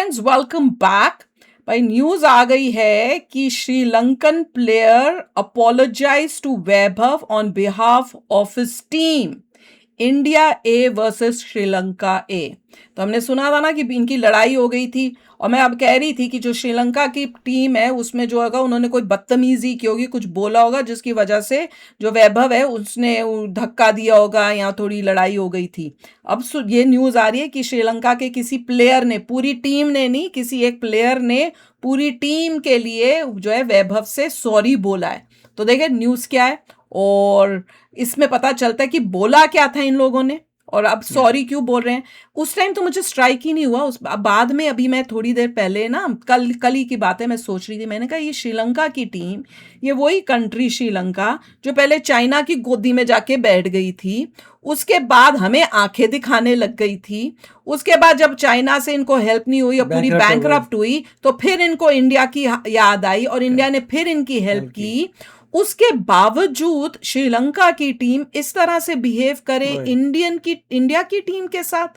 Friends welcome back. भाई news आ गई है कि Sri Lankan player apologise to Vaibhav on behalf of his team. India A versus Sri Lanka ए। तो हमने सुना था ना कि इनकी लड़ाई हो गई थी, और मैं अब कह रही थी कि जो श्रीलंका की टीम है उसमें जो होगा उन्होंने कोई बदतमीजी की होगी, कुछ बोला होगा जिसकी वजह से जो वैभव है उसने धक्का दिया होगा या थोड़ी लड़ाई हो गई थी। अब ये न्यूज आ रही है कि श्रीलंका के किसी प्लेयर ने, पूरी टीम ने नहीं, किसी एक प्लेयर ने पूरी टीम के लिए जो है वैभव से सॉरी बोला है। तो देखिए न्यूज क्या है, और इसमें पता चलता है कि बोला क्या था इन लोगों ने और अब सॉरी क्यों बोल रहे हैं। उस टाइम तो मुझे स्ट्राइक ही नहीं हुआ, उस बाद में अभी मैं थोड़ी देर पहले ना कल ही की बात है, मैं सोच रही थी, मैंने कहा ये श्रीलंका की टीम, ये वही कंट्री श्रीलंका जो पहले चाइना की गोदी में जाके बैठ गई थी, उसके बाद हमें आंखें दिखाने लग गई थी, उसके बाद जब चाइना से इनको हेल्प नहीं हुई और पूरी बैंकरप्ट हुई तो फिर इनको इंडिया की याद आई और इंडिया ने फिर इनकी हेल्प की। उसके बावजूद श्रीलंका की टीम इस तरह से बिहेव करे इंडिया की टीम के साथ।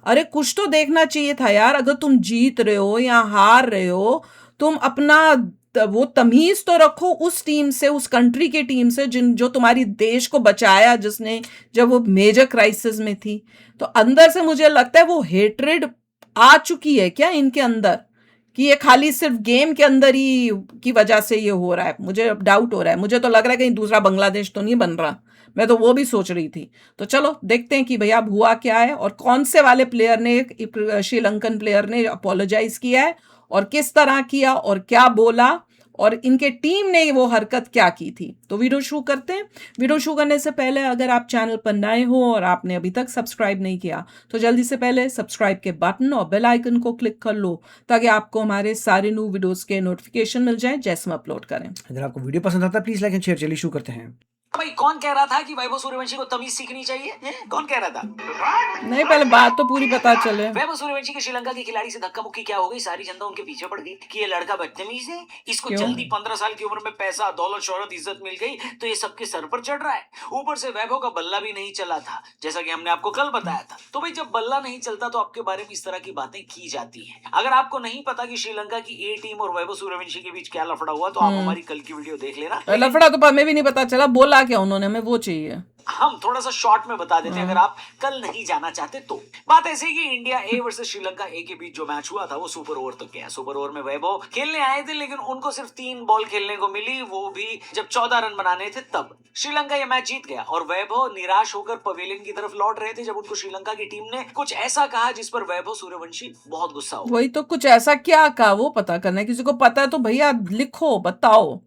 अरे कुछ तो देखना चाहिए था यार। अगर तुम जीत रहे हो या हार रहे हो, तुम अपना वो तमीज तो रखो उस टीम से, उस कंट्री की टीम से जो तुम्हारी देश को बचाया, जिसने जब वो मेजर क्राइसिस में थी। तो अंदर से मुझे लगता है वो हेट्रेड आ चुकी है क्या इनके अंदर, कि ये खाली सिर्फ गेम के अंदर ही की वजह से ये हो रहा है। मुझे डाउट हो रहा है, मुझे तो लग रहा है कहीं दूसरा बांग्लादेश तो नहीं बन रहा। मैं तो वो भी सोच रही थी। तो चलो देखते हैं कि भैया अब हुआ क्या है और कौन से वाले प्लेयर ने, श्रीलंकन प्लेयर ने अपोलोजाइज किया है और किस तरह किया और क्या बोला और इनके टीम ने वो हरकत क्या की थी। तो वीडियो शुरू करते हैं। वीडियो शुरू करने से पहले अगर आप चैनल पर नए हो और आपने अभी तक सब्सक्राइब नहीं किया तो जल्दी से पहले सब्सक्राइब के बटन और बेल आइकन को क्लिक कर लो, ताकि आपको हमारे सारे न्यू वीडियोस के नोटिफिकेशन मिल जाए जैसे हम अपलोड करें। अगर आपको वीडियो पसंद आता है प्लीज लाइक एंड शेयर। चलिए शुरू करते हैं। भाई कौन कह रहा था कि वैभव सूर्यवंशी को तमीज सीखनी चाहिए? कौन कह रहा था? नहीं, पहले बात तो पूरी पता चले। वैभव सूर्यवंशी के श्रीलंका के खिलाड़ी से धक्का मुक्की क्या हो गई, सारी जनता उनके पीछे पड़ गई कि ये लड़का बदतमीज है, इसको जल्दी 15 साल की उम्र में पैसा, दौलत, शोहरत, इज्जत मिल गई तो ये सबके सर पर चढ़ रहा है। ऊपर से वैभव का बल्ला भी नहीं चला था, जैसा कि हमने आपको कल बताया था। तो भाई जब बल्ला नहीं चलता तो आपके बारे में इस तरह की बातें की जाती है। अगर आपको नहीं पता कि श्रीलंका की ए टीम और वैभव सूर्यवंशी के बीच क्या लफड़ा हुआ तो आप हमारी कल की वीडियो देख लेना। लफड़ा तो हमें भी नहीं पता चला, बोला क्या उन्होंने, हमें वो चाहिए। हम थोड़ा सा शॉर्ट में बता देते हैं अगर आप कल नहीं जाना चाहते तो। बात ऐसी कि इंडिया ए वर्सेस श्रीलंका ए के बीच जो मैच हुआ था वो सुपर ओवर तक गया। सुपर ओवर में वैभव खेलने आए थे लेकिन उनको सिर्फ 3 बॉल खेलने को मिली, वो भी जब 14 रन बनाने थे तब। श्रीलंका ये मैच जीत गया और वैभव निराश होकर पवेलियन की तरफ लौट रहे थे जब उनको श्रीलंका की टीम ने कुछ ऐसा कहा जिस पर वैभव सूर्यवंशी बहुत गुस्सा हो। वही तो, कुछ ऐसा क्या कहा वो पता करना है। किसी को पता है तो भैया लिखो, बताओ।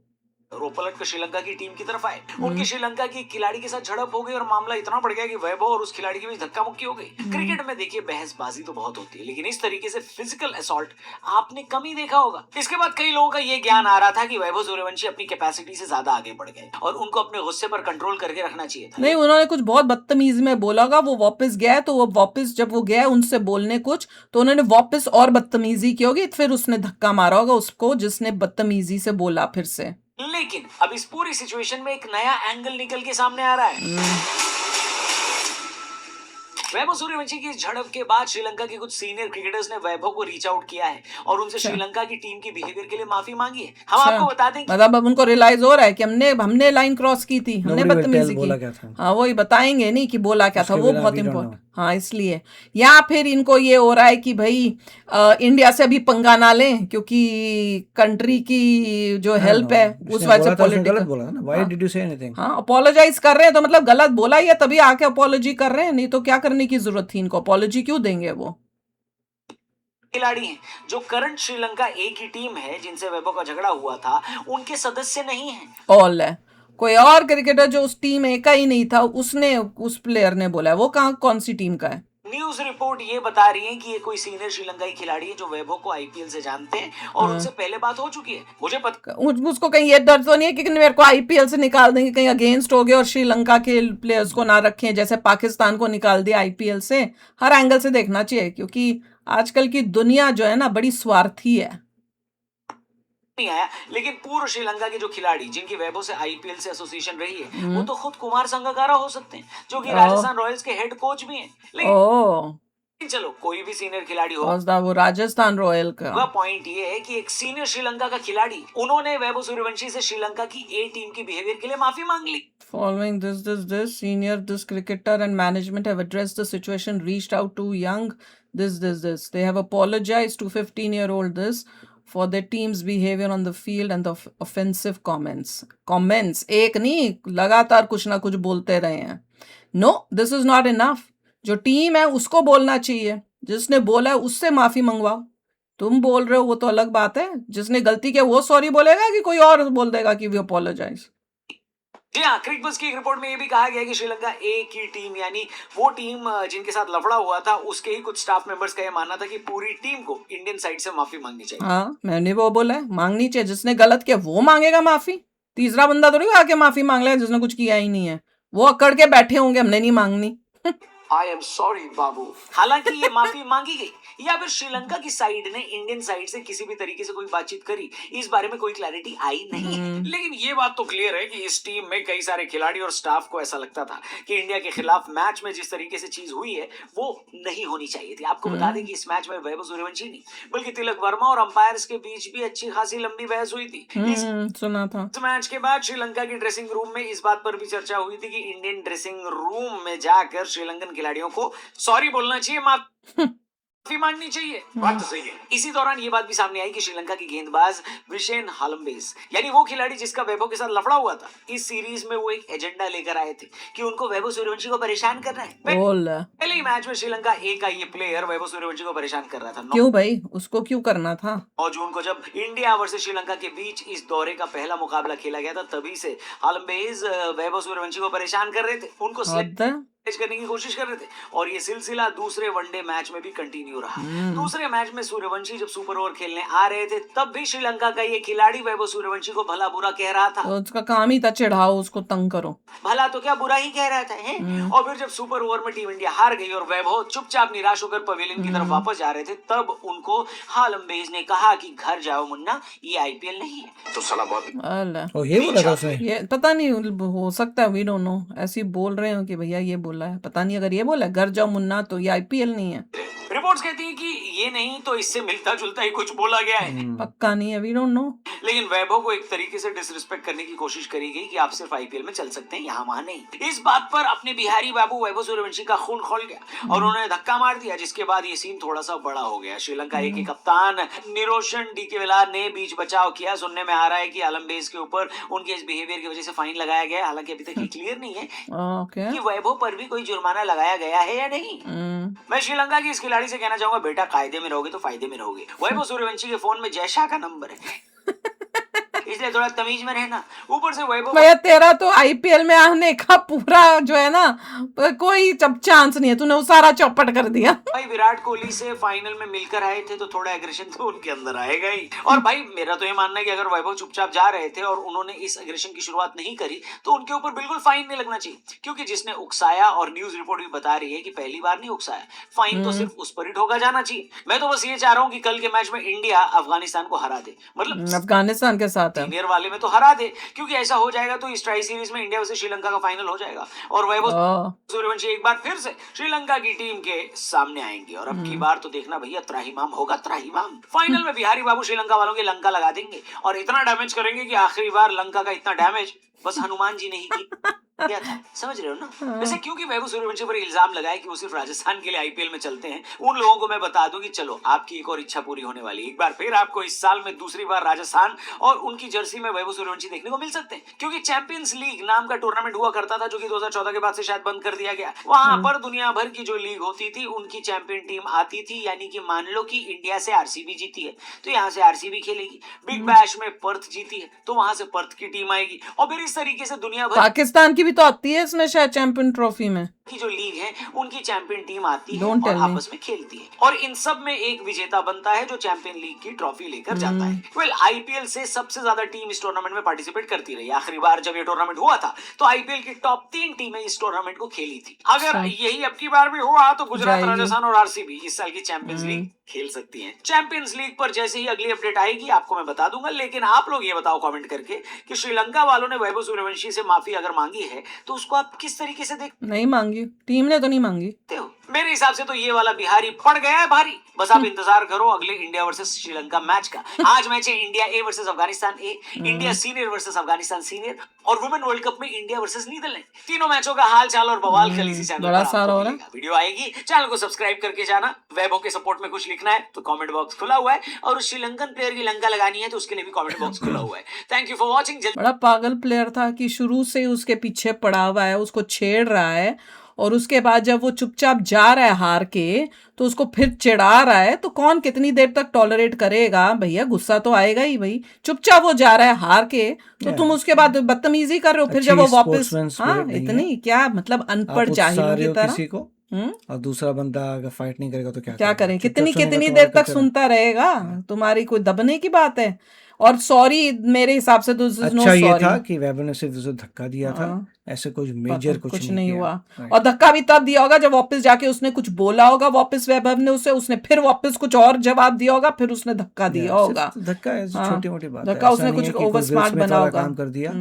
रोपलट के श्रीलंका की टीम की तरफ आए, उनकी श्रीलंका की खिलाड़ी के साथ झड़प हो गई और मामला इतना बढ़ गया कि वैभव और उस खिलाड़ी के बीच धक्का मुक्की हो गई। क्रिकेट में देखिए बहसबाजी तो बहुत होती है, लेकिन इस तरीके से फिजिकल असॉल्ट आपने कम ही देखा होगा। इसके बाद कई लोगों का ये ज्ञान आ रहा था कि वैभव सूर्यवंशी अपनी कैपेसिटी से ज्यादा आगे बढ़ गए और उनको अपने गुस्से पर कंट्रोल करके रखना चाहिए था। नहीं, उन्होंने कुछ बहुत बदतमीज में बोला होगा, वो वापस गया तो वो वापस जब वो गया उनसे बोलने कुछ, तो उन्होंने वापस और बदतमीजी की होगी, फिर उसने धक्का मारा होगा उसको जिसने बदतमीजी से बोला फिर से। लेकिन अब इस पूरी सिचुएशन में एक नया एंगल निकल के सामने आ रहा है। वैभव सूर्यवंशी की झड़प के बाद श्रीलंका के कुछ सीनियर क्रिकेटर्स ने वैभव को रीच आउट किया है और उनसे श्रीलंका की टीम की बिहेवियर के लिए माफी मांगी है। हम आपको बता दें मतलब अब उनको रियलाइज हो रहा है कि हमने लाइन क्रॉस की थी, हमने बदतमीजी की। हाँ वही बताएंगे नहीं कि बोला क्या था, वो बहुत इम्पोर्टेंट। हाँ इसलिए या फिर इनको ये हो रहा है कि भाई इंडिया से अभी पंगा ना लें क्योंकि कंट्री की जो हेल्प है उस वजह से पॉलिटिकल। हाँ अपोलोजाइज कर रहे हैं तो मतलब गलत बोला ही है, तभी आके अपोलॉजी कर रहे हैं, नहीं तो क्या करने की जरूरत थी इनको, अपोलॉजी क्यों देंगे। वो खिलाड़ी हैं जो करंट श्रीलंका ए की टीम है जिनसे वैभव का झगड़ा हुआ था, उनके सदस्य नहीं हैं। ऑल है कोई और क्रिकेटर जो उस टीम ए का ही नहीं था, उसने उस प्लेयर ने बोला है, वो कौन सी टीम का है। न्यूज रिपोर्ट ये बता रही है कि ये कोई सीनियर श्रीलंकाई खिलाड़ी है जो वैभव को आईपीएल से जानते हैं और उनसे पहले बात हो चुकी है। मुझे पता उसको कहीं ये डर तो नहीं है कि मेरे को आईपीएल से निकाल देंगे, कहीं अगेंस्ट हो गए और श्रीलंका के प्लेयर्स को ना रखें जैसे पाकिस्तान को निकाल दिया आईपीएल से। हर एंगल से देखना चाहिए क्योंकि आजकल की दुनिया जो है ना बड़ी स्वार्थी है। नहीं आया, लेकिन पूर्व श्रीलंका के जो खिलाड़ी जिनकी वैभव से आईपीएल से एसोसिएशन रही है वो तो खुद कुमार संगकारा हो सकते हैं जो कि राजस्थान रॉयल्स के हेड कोच भी हैं। चलो कोई भी सीनियर खिलाड़ी हो, वो राजस्थान रॉयल का पॉइंट ये है कि एक सीनियर श्रीलंका का खिलाड़ी उन्होंने वैभव सूर्यवंशी से श्रीलंका की ए टीम की बिहेवियर के लिए माफी मांग ली। Following this senior cricketer and management have addressed the situation, reached out to young this. They have apologized to 15-year-old this for their team's behavior on the field and the offensive comments एक नहीं, लगातार कुछ ना कुछ बोलते रहे हैं। No, this is not enough. जो टीम है उसको बोलना चाहिए, जिसने बोला है उससे माफी मंगवाओ। तुम बोल रहे हो वो तो अलग बात है, जिसने गलती किया वो सॉरी बोलेगा कि कोई और बोल देगा कि वी अपोलोजाइज। जी हाँ, क्रिकबज़ की एक रिपोर्ट में ये भी कहा गया है कि श्रीलंका ए की टीम यानी वो टीम जिनके साथ लफड़ा हुआ था उसके ही कुछ स्टाफ मेंबर्स का ये मानना था कि पूरी टीम को इंडियन साइड से माफी मांगनी चाहिए। हाँ, मैंने वो बोला है, मांगनी चाहिए। जिसने गलत किया वो मांगेगा माफी, तीसरा बंदा थोड़ी आके माफी मांग लेगा जिसने कुछ किया ही नहीं है। वो अकड़ के बैठे होंगे हमने नहीं मांगनी। आई एम सॉरी बाबू। हालांकि ये माफी मांगी गई या फिर श्रीलंका की साइड ने इंडियन साइड से किसी भी तरीके से कोई बातचीत करी, इस बारे में कोई क्लैरिटी आई नहीं है। लेकिन ये बात तो क्लियर है कि इस टीम में कई सारे खिलाड़ी और स्टाफ को ऐसा लगता था कि इंडिया के खिलाफ मैच में जिस तरीके से चीज हुई है वो नहीं होनी चाहिए थी। आपको बता दें कि इस मैच में वैभव सूर्यवंशी नहीं बल्कि तिलक वर्मा और अंपायर्स के बीच भी अच्छी खासी लंबी बहस हुई थी। सुना था। इस मैच के बाद श्रीलंका की ड्रेसिंग रूम में इस बात पर भी चर्चा हुई थी कि इंडियन ड्रेसिंग रूम में जाकर श्रीलंकन खिलाड़ियों को सॉरी बोलना चाहिए, माफी मांगनी चाहिए। बात तो सही है। इसी दौरान ये बात भी सामने आई कि श्रीलंका की गेंदबाज विशेन हालम्बेस यानी वो खिलाड़ी जिसका वैभव के साथ लफड़ा हुआ था, इस सीरीज में वो एक एजेंडा लेकर आए थे कि उनको वैभव सूर्यवंशी को परेशान करना है। पहले ही मैच में श्रीलंका ए का ये प्लेयर वैभव सूर्यवंशी को परेशान कर रहा था। क्यों भाई, उसको क्यों करना था? 9 जून को जब इंडिया वर्सेस श्रीलंका के बीच इस दौरे का पहला मुकाबला खेला गया था, तभी से हालम्बेस वैभव सूर्यवंशी को परेशान कर रहे थे, उनको करने की कोशिश कर रहे थे और ये सिलसिला दूसरे वनडे मैच में भी कंटिन्यू रहा। दूसरे मैच में सूर्यवंशी जब सुपर ओवर खेलने आ रहे थे तब भी श्रीलंका का ये खिलाड़ी वैभव सूर्यवंशी को भला बुरा कह रहा था। तो उसका काम ही था चिढ़ाओ, उसको तंग करो। भला तो क्या बुरा ही कह रहा था है? और फिर जब सुपर ओवर में टीम इंडिया हार गई और वैभव चुपचाप निराश होकर पवेलियन की तरफ वापस जा रहे थे, तब उनको हालम्बेज ने कहा कि घर जाओ मुन्ना, ये आईपीएल नहीं है। तो साला बहुत ये बोला था उसने। ये पता नहीं, हो सकता है, वी डोंट नो। ऐसे बोल रहे हो कि भैया ये बोला है, पता नहीं। अगर ये बोला घर जाओ मुन्ना तो ये आईपीएल नहीं है। रिपोर्ट्स कहती हैं कि ये नहीं तो इससे मिलता जुलता ही कुछ बोला गया है। पक्का नहीं है, वी डोंट नो। लेकिन वैभव को एक तरीके से डिसरिस्पेक्ट करने की कोशिश करी गई कि आप सिर्फ आईपीएल में चल सकते हैं, यहाँ वहां नहीं। इस बात पर अपने बिहारी बाबू वैभव सूर्यवंशी का खून खोल गया और उन्होंने धक्का मार दिया, जिसके बाद ये सीन थोड़ा सा बड़ा हो गया। श्रीलंका ए के कप्तान निरोशन डीकेवेलार ने बीच बचाव किया। सुनने में आ रहा है कि हालम्बेस के ऊपर उनके इस बिहेवियर की वजह से फाइन लगाया गया है। हालांकि अभी तक ये क्लियर नहीं है कि वैभव पर भी कोई जुर्माना लगाया गया है या नहीं। मैं श्रीलंका की इस खिलाड़ी से कहना चाहूंगा, बेटा कायदे में रहोगे तो फायदे में रहोगे। वैभव सूर्यवंशी के फोन में जयशाह का नंबर है, इसलिए थोड़ा तमीज में रहना। ऊपर से वैभव भैया तेरा तो आईपीएल में आने का पूरा जो है ना, कोई चांस नहीं है, तूने वो सारा चौपट कर दिया। भाई विराट कोहली से फाइनल में मिलकर आए थे तो थोड़ा एग्रेशन तो उनके अंदर आएगा ही। और भाई मेरा तो ये मानना है कि अगर वैभव चुपचाप जा रहे थे और उन्होंने इस एग्रेशन की शुरुआत नहीं करी तो उनके ऊपर बिल्कुल फाइन नहीं लगना चाहिए, क्योंकि जिसने उकसाया, और न्यूज रिपोर्ट भी बता रही है कि पहली बार नहीं उकसाया, फाइन तो सिर्फ उस पर ही ठोका जाना चाहिए। मैं तो बस ये चाह रहा हूँ कि कल के मैच में इंडिया अफगानिस्तान को हरा दे, मतलब अफगानिस्तान के साथ सीनियर वाले में तो हरा दे, क्योंकि ऐसा हो जाएगा तो इस ट्राई सीरीज में इंडिया वर्सेस श्रीलंका का फाइनल हो जाएगा और वैभव सूर्यवंशी एक बार फिर से श्रीलंका की टीम के सामने आएंगे। और अब की बार तो देखना भैया, त्राहिमाम होगा, त्राहिमाम। फाइनल में बिहारी बाबू श्रीलंका वालों के लंका लगा देंगे और इतना डैमेज करेंगे कि आखिरी बार लंका का इतना डैमेज बस हनुमान जी ने ही किया था। समझ रहे हो ना? वैसे क्योंकि वैभव सूर्यवंशी पर इल्जाम लगाया कि वो सिर्फ राजस्थान के लिए आईपीएल में चलते हैं, उन लोगों को मैं बता दूं कि चलो आपकी एक और इच्छा पूरी होने वाली है। एक बार फिर आपको इस साल में दूसरी बार राजस्थान और उनकी जर्सी में वैभव सूर्यवंशी देखने को मिल सकते हैं, क्योंकि चैंपियंस लीग नाम का टूर्नामेंट हुआ करता था जो कि 2014 के बाद से शायद बंद कर दिया गया। वहां पर दुनिया भर की जो लीग होती थी उनकी चैंपियन टीम आती थी, यानी कि मान लो कि इंडिया से आरसीबी जीती है तो यहाँ से आरसीबी खेलेगी। बिग बैश में पर्थ जीती है तो वहां से पर्थ की टीम आएगी और फिर इस तरीके से दुनिया भर, पाकिस्तान की भी तो आती है इसमें शायद चैंपियन ट्रॉफी में की जो लीग है उनकी चैंपियन टीम आती है और आपस में खेलती है और इन सब में एक विजेता बनता है जो चैंपियन लीग की ट्रॉफी लेकर जाता है। वेल आईपीएल से सबसे ज्यादा टीम इस टूर्नामेंट में पार्टिसिपेट करती रही। आखिरी बार जब ये टूर्नामेंट हुआ था तो आईपीएल की टॉप 3 टीमें इस टूर्नामेंट को खेली थी। अगर यही अब की बार भी हुआ तो गुजरात, राजस्थान और आरसीबी इस साल की चैंपियंस लीग खेल सकती हैं। चैंपियंस लीग पर जैसे ही अगली अपडेट आएगी आपको मैं बता दूंगा, लेकिन आप लोग ये बताओ कमेंट करके कि श्रीलंका वालों ने वैभव सूर्यवंशी से माफी अगर मांगी है तो उसको आप किस तरीके से देख? नहीं मांगी, टीम ने तो नहीं मांगी। मेरे हिसाब से तो ये वाला बिहारी पड़ गया है भारी। बस आप इंतजार करो अगले इंडिया वर्सेस श्रीलंका मैच का। आज मैच है India A versus Afghanistan A, India senior versus Afghanistan senior और वुमेन वर्ल्ड कप में इंडिया वर्सेस नीदरलैंड। तीनों मैचों का हाल चाल और बवाल कल इसी चैनल बड़ा पर सारा आपको हो रहा है। मिलेगा। वीडियो आएगी, चैनल को सब्सक्राइब करके जाना। वैभव के सपोर्ट में कुछ लिखना है तो कमेंट बॉक्स खुला हुआ है, और उस श्रीलंकन प्लेयर की लंका लगानी है तो उसके लिए भी कमेंट बॉक्स खुला हुआ है। Thank you for watching. बड़ा पागल प्लेयर था कि शुरू से ही उसके पीछे पड़ा हुआ है, उसको छेड़ रहा है, और उसके बाद जब वो चुपचाप जा रहा है हार के तो उसको फिर चिढ़ा रहा है। तो कौन कितनी देर तक टॉलरेट करेगा भैया? गुस्सा तो आएगा ही भाई। चुपचाप वो जा रहा है हार के, तो तुम उसके बाद बदतमीजी कर रहे हो। फिर जब वो वापस, हाँ इतनी क्या मतलब अनपढ़ जाहिलों की तरह। किसी को और दूसरा बंदा अगर फाइट नहीं करेगा तो क्या करें? चुपचाप कितनी सुनेगा कितनी तो देर और क्या तक करें? सुनता रहेगा? तुम्हारी कोई दबने की बात है? और सॉरी मेरे हिसाब से तो नो अच्छा ये था सॉरी। कि वैभव ने सिर्फ उसे धक्का दिया था, ऐसे कुछ मेजर कुछ नहीं किया। हुआ। Right. और धक्का भी तब दिया होगा जब वापस जाके उसने कुछ बोला होगा, वापस वैभव ने उसने फिर वापस कुछ और जवाब दिया होगा, फिर उसने धक्का दिया होगा। सिर्फ धक्का ऐसी हाँ, छोटी मोटी बात है। धक्का ऐसा उसने नहीं कुछ है कि कोई ओवर will स्मार्ट स्मिथ बना वाला होगा। काम कर दिया,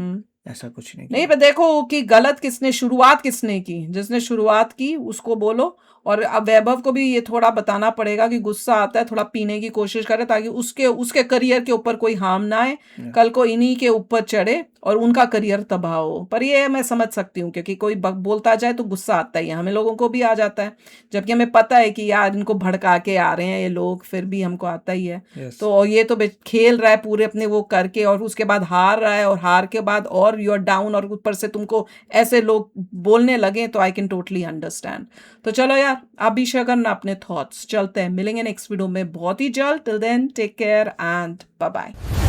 ऐसा कुछ नहीं नहीं, किया। पर देखो कि गलत किसने, शुरुआत किसने की? जिसने शुरुआत की उसको बोलो। और अब वैभव को भी ये थोड़ा बताना पड़ेगा कि गुस्सा आता है, थोड़ा पीने की कोशिश करे ताकि उसके करियर के ऊपर कोई हार्म ना आए, कल को इन्हीं के ऊपर चढ़े और उनका करियर तबाह हो। पर ये मैं समझ सकती हूँ क्योंकि कोई बोलता जाए तो गुस्सा आता ही है, हमें लोगों को भी आ जाता है, जबकि हमें पता है कि यार इनको भड़का के आ रहे हैं ये लोग, फिर भी हमको आता ही है। Yes. तो ये तो खेल रहा है पूरे अपने वो करके, और उसके बाद हार रहा है, और हार के बाद और यू आर डाउन, और ऊपर से तुमको ऐसे लोग बोलने लगे, तो आई कैन टोटली अंडरस्टैंड। तो चलो यार, आप भी शेयर करना अपने थॉट्स। चलते हैं, मिलेंगे नेक्स्ट वीडियो में बहुत ही जल्द। Till then take care and bye bye.